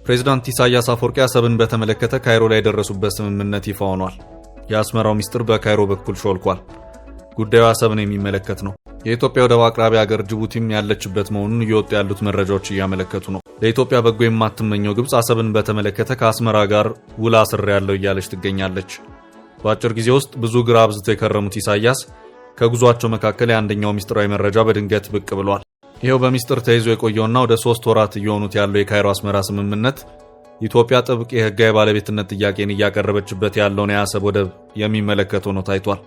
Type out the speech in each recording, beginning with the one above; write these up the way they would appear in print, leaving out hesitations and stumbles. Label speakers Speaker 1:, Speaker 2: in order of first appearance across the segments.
Speaker 1: ፕሬዝዳንት ኢሳያስ አፈወርቂ አሰብን በተመለከተ ካይሮ ላይ ደረሱበት ስምምነት ይፋ ሆኗል። የአስመራው ሚስጥር በካይሮ በኩል ሾልኳል። ጉዳዩ አሰብን የሚመለከት ነው። የኢትዮጵያ ወደብ አቅራቢ ሀገር ጅቡቲም ያለችበት መሆኑን እየወጡ ያሉት መረጃዎች እያመለከቱ ነው። ለኢትዮጵያ በጎ የማትመኘው ግብጽ አሰብን በተመለከተ ከአስመራ ጋር ውል አስሬያለሁ እያለች ትገኛለች። በአጭር ጊዜ ውስጥ ብዙ ግራ አብዝተው የከረሙት ኢሳያስ ከጉዟቸው መካከል የአንደኛው ሚስጥራዊ መረጃ በድንገት ብቅ ብሏል። ይሄው በሚስጥር ተይዞ የቆየውና ወደ 3 ወራት እየሆኑት ያለው የካይሮ አስመራ ስምምነት ኢትዮጵያ ጥብቅ የህጋዊ ባለቤትነት ጥያቄን እያቀረበችበት ያለውን የአሰብ ወደብ የሚመለከት ሆኖ ታይቷል።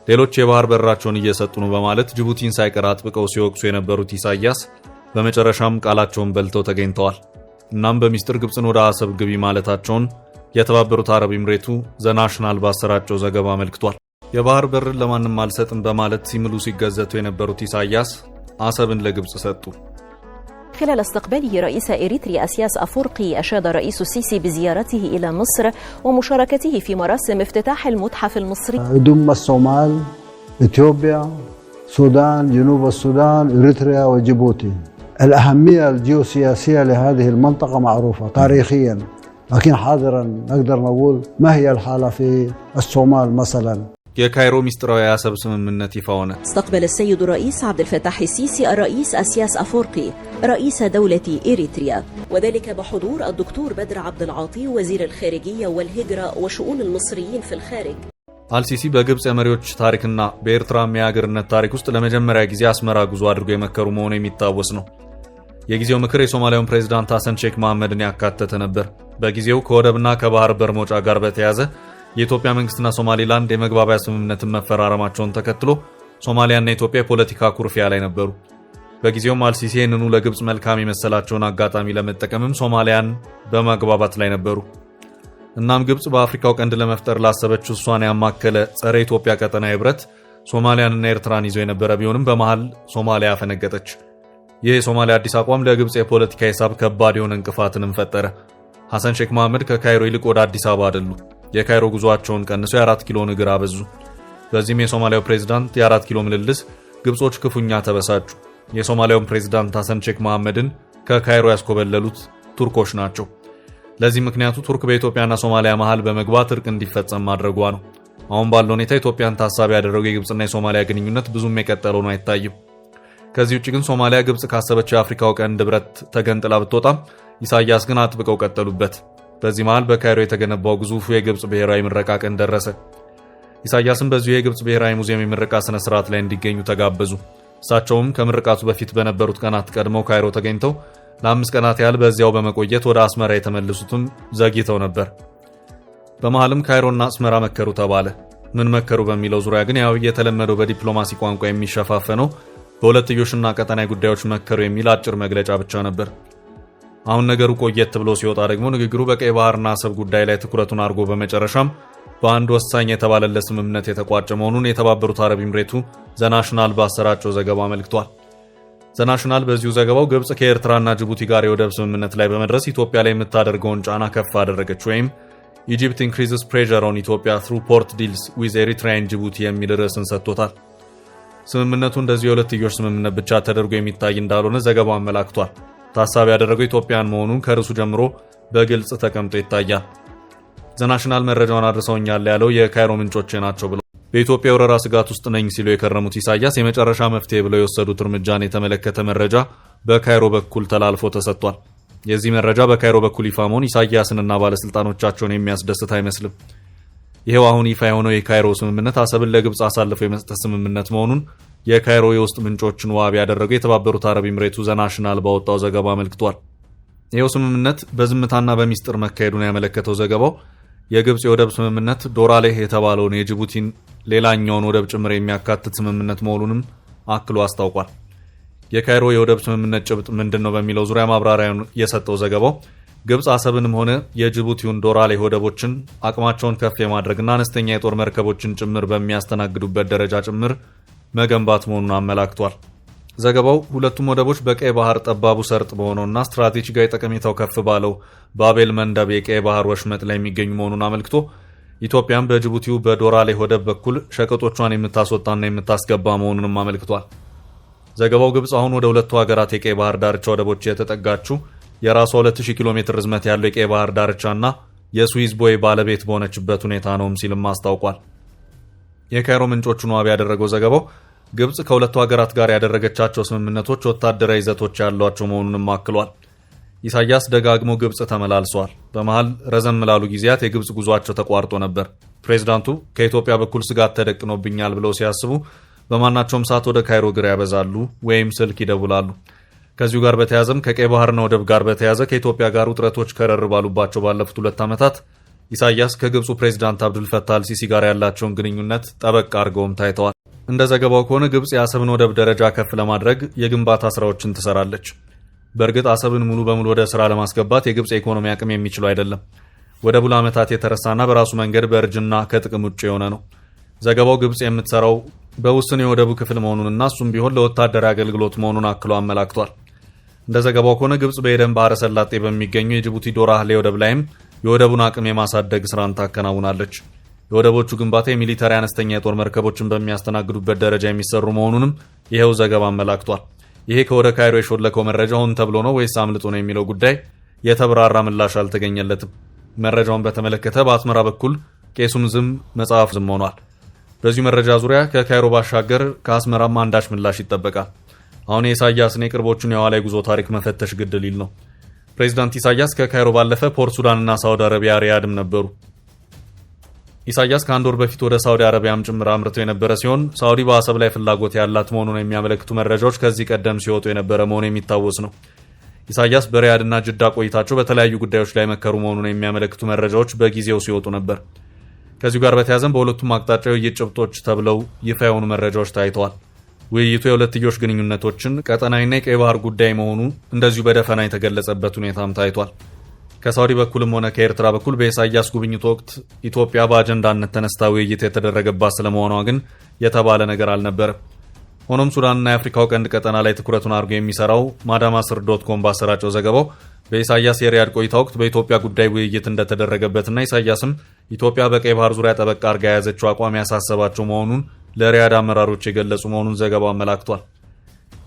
Speaker 1: ሌሎች የባህር በራቸውን እየሰጡ ነው በማለት ጅቡቲን ሳይቀር አጥብቀው ሲወቅሱ የነበሩት ኢሳያስ በመጨረሻም ቃላቸውን በልተው ተገኝተዋል። እናም በሚስጥር ግብጽን ወደ አሰብ ግቢ ማለታቸውን የተባበሩት አረብ ኤምሬቱ ዘናሽናል ባሰራጨው ዘገባ አመልክቷል። የባህር በርን ለማንም አልሰጥም በማለት ሲምሉ ሲገዘቱ የነበሩት ኢሳያስ አሰብን ለግብጽ ሰጡ።
Speaker 2: خلال استقباله رئيس إريتريا إسياس أفورقي أشاد الرئيس السيسي بزيارته إلى مصر ومشاركته في مراسم افتتاح المتحف المصري.
Speaker 3: يضم الصومال، إثيوبيا، السودان، جنوب السودان، إريتريا وجيبوتي. الأهمية الجيوسياسية لهذه المنطقة معروفة تاريخيا، لكن حاضرا نقدر نقول ما هي الحالة في الصومال مثلا.
Speaker 1: የካይሮ ሚስጥራዊ አሰብ ስምምነት ይፋ ሆነ።
Speaker 2: استقبل السيد الرئيس عبد الفتاح السيسي الرئيس إسياس أفورقي رئيس دولة إريتريا، وذلك بحضور الدكتور بدر عبد العاطي وزير الخارجية والهجرة وشؤون المصريين في الخارج.
Speaker 1: አልሲሲ በግብጽ የመሪዎች ታሪክና በኤርትራ የሀገርነት ታሪክ ውስጥ ለመጀመሪያ ጊዜ አስመራ ጉዞ አድርገው የመከሩ መሆኑ የሚታወስ ነው። የጊዜው ምክር የሶማሊያውን ፕሬዝዳንት ሐሰን ሼክ መሐመድን ያካተተ ነበር። በጊዜው ከወደብና ከባህር በር መውጫ ጋር በተያያዘ የኢትዮጵያ መንግስትና ሶማሊላንድ የመግባቢያ ስምምነትን መፈራረማቸውን ተከትሎ ሶማሊያና ኢትዮጵያ የፖለቲካ ኩርፊያ ላይ ነበሩ። በጊዜውም አልሲሲ ይህንኑ ለግብጽ መልካም የመሰላቸውን አጋጣሚ ለመጠቀምም ሶማሊያን በማግባባት ላይ ነበሩ። እናም ግብጽ በአፍሪካው ቀንድ ለመፍጠር ላሰበችው እሷን ያማከለ ጸረ ኢትዮጵያ ቀጠናዊ ህብረት ሶማሊያንና ኤርትራን ይዞ የነበረ ቢሆንም በመሃል ሶማሊያ ፈነገጠች። ይህ የሶማሊያ አዲስ አቋም ለግብጽ የፖለቲካ ሂሳብ ከባድ የሆነ እንቅፋትንም ፈጠረ። ሐሰን ሼክ መሐመድ ከካይሮ ይልቅ ወደ አዲስ አበባ አደሉ። የካይሮ ጉዟቸውን ቀንሰው የ4 ኪሎ እግር አበዙ። በዚህም የሶማሊያው ፕሬዝዳንት የ4 ኪሎ ምልልስ ግብጾች ክፉኛ ተበሳጩ። የሶማሊያውን ፕሬዝዳንት ሐሰን ሼክ መሐመድን ከካይሮ ያስኮበለሉት ቱርኮች ናቸው። ለዚህ ምክንያቱ ቱርክ በኢትዮጵያና ሶማሊያ መሃል በመግባት እርቅ እንዲፈጸም ማድረጓ ነው። አሁን ባለው ሁኔታ ኢትዮጵያን ታሳቢ ያደረገው የግብጽና የሶማሊያ ግንኙነት ብዙም የቀጠለው ነው አይታይም። ከዚህ ውጭ ግን ሶማሊያ ግብጽ ካሰበችው የአፍሪካው ቀንድ ህብረት ተገንጥላ ብትወጣም ኢሳያስ ግን አጥብቀው ቀጠሉበት። በዚህ መሃል በካይሮ የተገነባው ግዙፉ የግብጽ ብሔራዊ ምረቃ ቀን ደረሰ። ኢሳያስም በዚሁ የግብጽ ብሔራዊ ሙዚየም የምረቃ ስነ ስርዓት ላይ እንዲገኙ ተጋበዙ። እሳቸውም ከምርቃቱ በፊት በነበሩት ቀናት ቀድመው ካይሮ ተገኝተው ለ5 ቀናት ያህል በዚያው በመቆየት ወደ አስመራ የተመለሱትም ዘግይተው ነበር። በመሃልም ካይሮና አስመራ መከሩ ተባለ። ምን መከሩ በሚለው ዙሪያ ግን ያው የተለመደው በዲፕሎማሲ ቋንቋ የሚሸፋፈነው በሁለትዮሽና ቀጠናዊ ጉዳዮች መከሩ የሚል አጭር መግለጫ ብቻ ነበር። አሁን ነገሩ ቆየት ብሎ ሲወጣ ደግሞ ንግግሩ በቀይ ባህርና አሰብ ጉዳይ ላይ ትኩረቱን አድርጎ በመጨረሻም በአንድ ወሳኝ የተባለለት ስምምነት የተቋጨ መሆኑን የተባበሩት አረብ ኤምሬቱ ዘናሽናል ባሰራጨው ዘገባ አመልክቷል። ዘናሽናል በዚሁ ዘገባው ግብጽ ከኤርትራና ጅቡቲ ጋር የወደብ ስምምነት ላይ በመድረስ ኢትዮጵያ ላይ የምታደርገውን ጫና ከፍ አደረገች ወይም ኢጂፕት ኢንክሪዝስ ፕሬሸር ኦን ኢትዮጵያ ትሩ ፖርት ዲልስ ዊዝ ኤሪትሪያ ኤንድ ጅቡቲ የሚል ርዕስን ሰጥቶታል። ስምምነቱ እንደዚህ የሁለትዮሽ ስምምነት ብቻ ተደርጎ የሚታይ እንዳልሆነ ዘገባው አመላክቷል። ታሳቢ ያደረገው ኢትዮጵያን መሆኑን ከርሱ ጀምሮ በግልጽ ተቀምጦ ይታያል። ዘናሽናል መረጃውን አድርሰውኛል ያለው የካይሮ ምንጮች ናቸው ብለው በኢትዮጵያ ወረራ ስጋት ውስጥ ነኝ ሲሉ የከረሙት ኢሳያስ የመጨረሻ መፍትሄ ብለው የወሰዱት እርምጃን የተመለከተ መረጃ በካይሮ በኩል ተላልፎ ተሰጥቷል። የዚህ መረጃ በካይሮ በኩል ይፋ መሆን ኢሳያስንና ባለስልጣኖቻቸውን የሚያስደስት አይመስልም። ይሄው አሁን ይፋ የሆነው የካይሮ ስምምነት አሰብን ለግብጽ አሳልፎ የመስጠት ስምምነት መሆኑን የካይሮ የውስጥ ምንጮችን ዋቢ ያደረገው የተባበሩት አረብ ኤምሬቱ ዘናሽናል ባወጣው ዘገባ አመልክቷል። ይሄው ስምምነት በዝምታና በሚስጥር መካሄዱን ያመለከተው ዘገባው የግብጽ የወደብ ስምምነት ዶራሌህ የተባለውን የጅቡቲን ሌላኛውን ወደብ ጭምር የሚያካትት ስምምነት መሆኑንም አክሎ አስታውቋል። የካይሮ የወደብ ስምምነት ጭብጥ ምንድነው በሚለው ዙሪያ ማብራሪያውን የሰጠው ዘገባው ግብጽ አሰብንም ሆነ የጅቡቲውን ዶራሌህ ወደቦችን አቅማቸውን ከፍ የማድረግና አነስተኛ የጦር መርከቦችን ጭምር በሚያስተናግዱበት ደረጃ ጭምር መገንባት መሆኑን አመላክቷል። ዘገባው ሁለቱም ወደቦች በቀይ ባህር ጠባቡ ሰርጥ በሆነውና ስትራቴጂካዊ ጠቀሜታው ከፍ ባለው ባቤል መንደብ የቀይ ባህር ወሽመጥ ላይ የሚገኙ መሆኑን አመልክቶ ኢትዮጵያም በጅቡቲው በዶራሌህ ወደብ በኩል ሸቀጦቿን የምታስወጣና የምታስገባ መሆኑንም አመልክቷል። ዘገባው ግብጽ አሁን ወደ ሁለቱ ሀገራት የቀይ ባህር ዳርቻ ወደቦች የተጠጋችው የራሷ 2000 ኪሎ ሜትር ርዝመት ያለው የቀይ ባህር ዳርቻና የስዊዝ ቦይ ባለቤት በሆነችበት ሁኔታ ነውም ሲልም አስታውቋል። የካይሮ ምንጮቹን ዋቢ ያደረገው ዘገባው ግብጽ ከሁለቱ ሀገራት ጋር ያደረገቻቸው ስምምነቶች ወታደራዊ ይዘቶች ያሏቸው መሆኑንም አክሏል። ኢሳያስ ደጋግሞ ግብጽ ተመላልሰዋል። በመሃል ረዘም ላሉ ጊዜያት የግብጽ ጉዟቸው ተቋርጦ ነበር። ፕሬዝዳንቱ ከኢትዮጵያ በኩል ስጋት ተደቅኖብኛል ብለው ሲያስቡ በማናቸውም ሰዓት ወደ ካይሮ እግር ያበዛሉ ወይም ስልክ ይደውላሉ። ከዚሁ ጋር በተያያዘም ከቀይ ባህርና ወደብ ጋር በተያያዘ ከኢትዮጵያ ጋር ውጥረቶች ከረር ባሉባቸው ባለፉት 2 ዓመታት ኢሳያስ ከግብፁ ፕሬዝዳንት አብዱልፈታህ አልሲሲ ጋር ያላቸውን ግንኙነት ጠበቅ አድርገውም ታይተዋል። እንደ ዘገባው ከሆነ ግብጽ የአሰብን ወደብ ደረጃ ከፍ ለማድረግ የግንባታ ስራዎችን ትሰራለች። በእርግጥ አሰብን ሙሉ በሙሉ ወደ ስራ ለማስገባት የግብጽ የኢኮኖሚ አቅም የሚችለው አይደለም። ወደቡ ለዓመታት የተረሳና በራሱ መንገድ በእርጅና ከጥቅም ውጭ የሆነ ነው። ዘገባው ግብጽ የምትሰራው በውስን የወደቡ ክፍል መሆኑንና እሱም ቢሆን ለወታደራዊ አገልግሎት መሆኑን አክሎ አመላክቷል። እንደ ዘገባው ከሆነ ግብጽ በኤደን ባህረ ሰላጤ በሚገኘው የጅቡቲ ዶራህሌ ወደብ ላይም የወደቡን አቅም የማሳደግ ስራን ታከናውናለች። የወደቦቹ ግንባታ የሚሊተሪ አነስተኛ የጦር መርከቦችን በሚያስተናግዱበት ደረጃ የሚሰሩ መሆኑንም ይሄው ዘገባ አመላክቷል። ይሄ ከወደ ካይሮ የሾለከው መረጃ ሆን ተብሎ ነው ወይስ አምልጦ ነው የሚለው ጉዳይ የተብራራ ምላሽ አልተገኘለትም። መረጃውን በተመለከተ በአስመራ በኩል ቄሱም ዝም መጽሐፍ ዝም ሆኗል። በዚሁ መረጃ ዙሪያ ከካይሮ ባሻገር ከአስመራም አንዳች ምላሽ ይጠበቃል። አሁን የኢሳያስን የቅርቦቹን የኋላ ጉዞ ታሪክ መፈተሽ ግድ ሊል ነው። ፕሬዚዳንት ኢሳያስ ከካይሮ ባለፈ ፖርት ሱዳንና ሳውዲ አረቢያ ሪያድም ነበሩ። ኢሳያስ ከአንድ ወር በፊት ወደ ሳውዲ አረቢያም ጭምር አምርተው የነበረ ሲሆን ሳውዲ በአሰብ ላይ ፍላጎት ያላት መሆኑን የሚያመለክቱ መረጃዎች ከዚህ ቀደም ሲወጡ የነበረ መሆኑ የሚታወስ ነው። ኢሳያስ በሪያድና ጅዳ ቆይታቸው በተለያዩ ጉዳዮች ላይ መከሩ መሆኑን የሚያመለክቱ መረጃዎች በጊዜው ሲወጡ ነበር። ከዚሁ ጋር በተያያዘም በሁለቱም አቅጣጫ የውይይት ጭብጦች ተብለው ይፋ የሆኑ መረጃዎች ታይተዋል። ውይይቱ የሁለትዮሽ ግንኙነቶችን ቀጠናዊና የቀይ ባህር ጉዳይ መሆኑ እንደዚሁ በደፈና የተገለጸበት ሁኔታም ታይቷል። ከሳውዲ በኩልም ሆነ ከኤርትራ በኩል በኢሳያስ ጉብኝት ወቅት ኢትዮጵያ በአጀንዳነት ተነስታ ውይይት የተደረገባት ስለመሆኗ ግን የተባለ ነገር አልነበረም። ሆኖም ሱዳንና የአፍሪካው ቀንድ ቀጠና ላይ ትኩረቱን አድርጎ የሚሰራው ማዳማስር.com ባሰራጨው ዘገባው በኢሳያስ የሪያድ ቆይታ ወቅት በኢትዮጵያ ጉዳይ ውይይት እንደተደረገበትና ኢሳያስም ኢትዮጵያ በቀይ ባህር ዙሪያ ጠበቅ አድርጋ የያዘችው አቋም ያሳሰባቸው መሆኑን ለሪያድ አመራሮች የገለጹ መሆኑን ዘገባው አመላክቷል።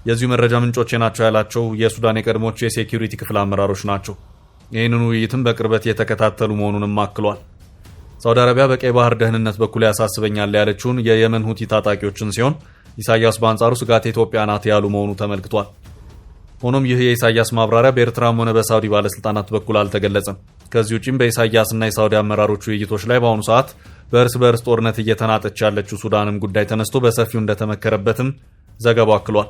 Speaker 1: የዚሁ መረጃ ምንጮቼ ናቸው ያላቸው የሱዳን የቀድሞቹ የሴኪዩሪቲ ክፍል አመራሮች ናቸው። ይህንን ውይይትም በቅርበት የተከታተሉ መሆኑንም አክሏል። ሳውዲ አረቢያ በቀይ ባህር ደህንነት በኩል ያሳስበኛል ያለችውን የየመን ሁቲ ታጣቂዎችን ሲሆን ኢሳያስ በአንጻሩ ስጋት ኢትዮጵያ ናት ያሉ መሆኑ ተመልክቷል። ሆኖም ይህ የኢሳያስ ማብራሪያ በኤርትራም ሆነ በሳውዲ ባለስልጣናት በኩል አልተገለጸም። ከዚህ ውጪም በኢሳያስና የሳውዲ አመራሮች ውይይቶች ላይ በአሁኑ ሰዓት በእርስ በእርስ ጦርነት እየተናጠች ያለችው ሱዳንም ጉዳይ ተነስቶ በሰፊው እንደተመከረበትም ዘገባው አክሏል።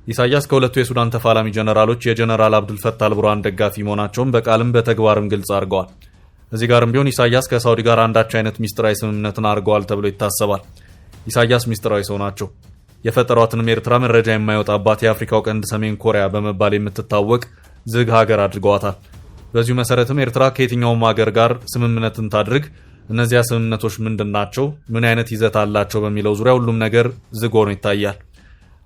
Speaker 1: ኢሳያስ ከሁለቱ የሱዳን ተፋላሚ ጀነራሎች የጀነራል አብዱልፈታህ አልቡርሃን ደጋፊ መሆናቸውን በቃልም በተግባርም ግልጽ አድርገዋል። እዚህ ጋርም ቢሆን ኢሳያስ ከሳውዲ ጋር አንዳች አይነት ሚስጥራዊ ስምምነትን አድርገዋል ተብሎ ይታሰባል። ኢሳያስ ሚስጥራዊ ሰው ናቸው። የፈጠሯትንም ኤርትራ መረጃ የማይወጣባት የአፍሪካው ቀንድ ሰሜን ኮሪያ በመባል የምትታወቅ ዝግ ሀገር አድርገዋታል። በዚሁ መሰረትም ኤርትራ ከየትኛውም ሀገር ጋር ስምምነትን ታድርግ፣ እነዚያ ስምምነቶች ምንድን ናቸው፣ ምን አይነት ይዘት አላቸው በሚለው ዙሪያ ሁሉም ነገር ዝግ ሆኖ ይታያል።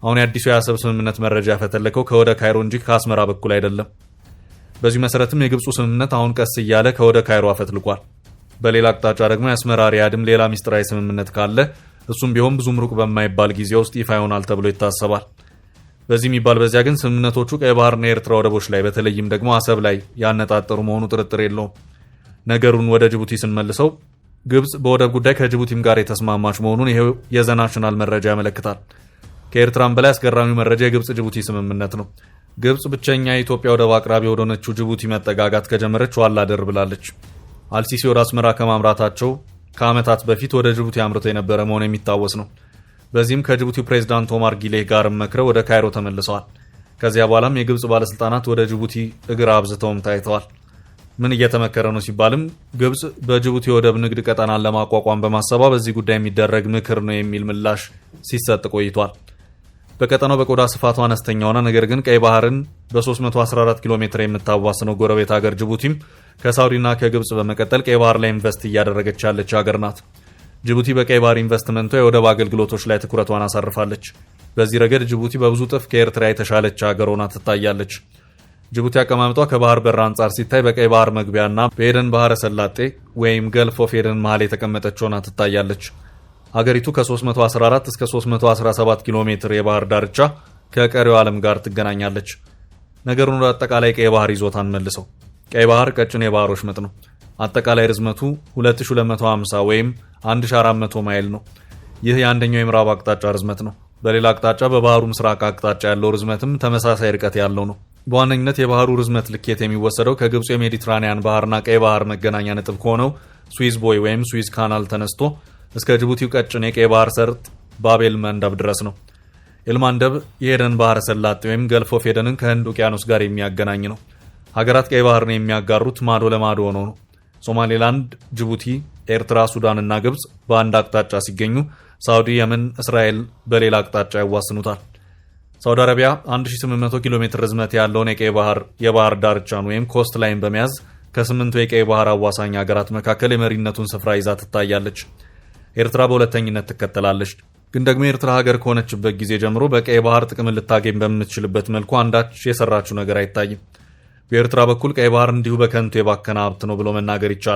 Speaker 1: አሁን የአዲሱ የአሰብ ስምምነት መረጃ ያፈተለከው ከወደ ካይሮ እንጂ ከአስመራ በኩል አይደለም። በዚሁ መሰረትም የግብፁ ስምምነት አሁን ቀስ እያለ ከወደ ካይሮ አፈትልቋል። በሌላ አቅጣጫ ደግሞ የአስመራ ሪያድም ሌላ ሚስጥራዊ ስምምነት ካለ እሱም ቢሆን ብዙም ሩቅ በማይባል ጊዜ ውስጥ ይፋ ይሆናል ተብሎ ይታሰባል። በዚህ የሚባል በዚያ ግን ስምምነቶቹ ቀይ ባህርና የኤርትራ ወደቦች ላይ በተለይም ደግሞ አሰብ ላይ ያነጣጠሩ መሆኑ ጥርጥር የለውም። ነገሩን ወደ ጅቡቲ ስንመልሰው ግብጽ በወደብ ጉዳይ ከጅቡቲም ጋር የተስማማች መሆኑን ይሄው የዘናሽናል መረጃ ያመለክታል። ከኤርትራም በላይ አስገራሚው መረጃ የግብጽ ጅቡቲ ስምምነት ነው። ግብጽ ብቸኛ የኢትዮጵያ ወደብ አቅራቢ ወደሆነችው ጅቡቲ መጠጋጋት ከጀመረች ዋላ ደር ብላለች። አልሲሲ ወደ አስመራ ከማምራታቸው ከዓመታት በፊት ወደ ጅቡቲ አምርተው የነበረ መሆኑ የሚታወስ ነው። በዚህም ከጅቡቲው ፕሬዝዳንት ኦማር ጊሌህ ጋር መክረው ወደ ካይሮ ተመልሰዋል። ከዚያ በኋላም የግብጽ ባለስልጣናት ወደ ጅቡቲ እግር አብዝተውም ታይተዋል። ምን እየተመከረ ነው ሲባልም ግብጽ በጅቡቲ ወደብ ንግድ ቀጠናን ለማቋቋም በማሰቧ በዚህ ጉዳይ የሚደረግ ምክር ነው የሚል ምላሽ ሲሰጥ ቆይቷል። በቀጠናው በቆዳ ስፋቷ አነስተኛ ሆነ ነገር ግን ቀይ ባህርን በ314 ኪሎ ሜትር የምታዋስነው ጎረቤት ሀገር ጅቡቲም ከሳውዲና ከግብጽ በመቀጠል ቀይ ባህር ላይ ኢንቨስት እያደረገች ያለች ሀገር ናት። ጅቡቲ በቀይ ባህር ኢንቨስትመንቷ የወደብ አገልግሎቶች ላይ ትኩረቷን አሳርፋለች። በዚህ ረገድ ጅቡቲ በብዙ ጥፍ ከኤርትራ የተሻለች ሀገር ሆና ትታያለች። ጅቡቲ አቀማመጧ ከባህር በር አንጻር ሲታይ በቀይ ባህር መግቢያና በኤደን ባህረ ሰላጤ ወይም ገልፍ ኦፍ ኤደን መሃል የተቀመጠች ሆና ትታያለች። ሀገሪቱ ከ314 እስከ 317 ኪሎ ሜትር የባህር ዳርቻ ከቀሪው ዓለም ጋር ትገናኛለች። ነገሩን ወደ አጠቃላይ ቀይ ባህር ይዞታን መልሰው ቀይ ባህር ቀጭን የባህር ወሽመጥ ነው። አጠቃላይ ርዝመቱ 2250 ወይም 1400 ማይል ነው። ይህ የአንደኛው የምዕራብ አቅጣጫ ርዝመት ነው። በሌላ አቅጣጫ በባህሩ ምስራቅ አቅጣጫ ያለው ርዝመትም ተመሳሳይ ርቀት ያለው ነው። በዋነኝነት የባህሩ ርዝመት ልኬት የሚወሰደው ከግብጽ የሜዲትራኒያን ባህርና ቀይ ባህር መገናኛ ነጥብ ከሆነው ስዊዝ ቦይ ወይም ስዊዝ ካናል ተነስቶ እስከ ጅቡቲው ቀጭን የቀይ ባህር ሰርጥ ባቤል መንደብ ድረስ ነው። ኤልማንደብ የኤደን ባህረ ሰላጤ ወይም ገልፍ ኦፍ ኤደንን ከህንድ ውቅያኖስ ጋር የሚያገናኝ ነው። ሀገራት ቀይ ባህርን የሚያጋሩት ማዶ ለማዶ ሆነው ነው። ሶማሌላንድ፣ ጅቡቲ፣ ኤርትራ፣ ሱዳንና ግብጽ በአንድ አቅጣጫ ሲገኙ ሳውዲ፣ የመን፣ እስራኤል በሌላ አቅጣጫ ያዋስኑታል። ሳውዲ አረቢያ 1800 ኪሎ ሜትር ርዝመት ያለውን የባህር ዳርቻን ወይም ኮስት ላይን በመያዝ ከ8 የቀይ ባህር አዋሳኝ ሀገራት መካከል የመሪነቱን ስፍራ ይዛ ትታያለች። ኤርትራ በሁለተኝነት ትከተላለች። ግን ደግሞ ኤርትራ ሀገር ከሆነችበት ጊዜ ጀምሮ በቀይ ባህር ጥቅም ልታገኝ በምትችልበት መልኩ አንዳች የሰራችው ነገር አይታይም። በኤርትራ በኩል ቀይ ባህር እንዲሁ በከንቱ የባከነ ሀብት ነው ብሎ መናገር ይቻላል።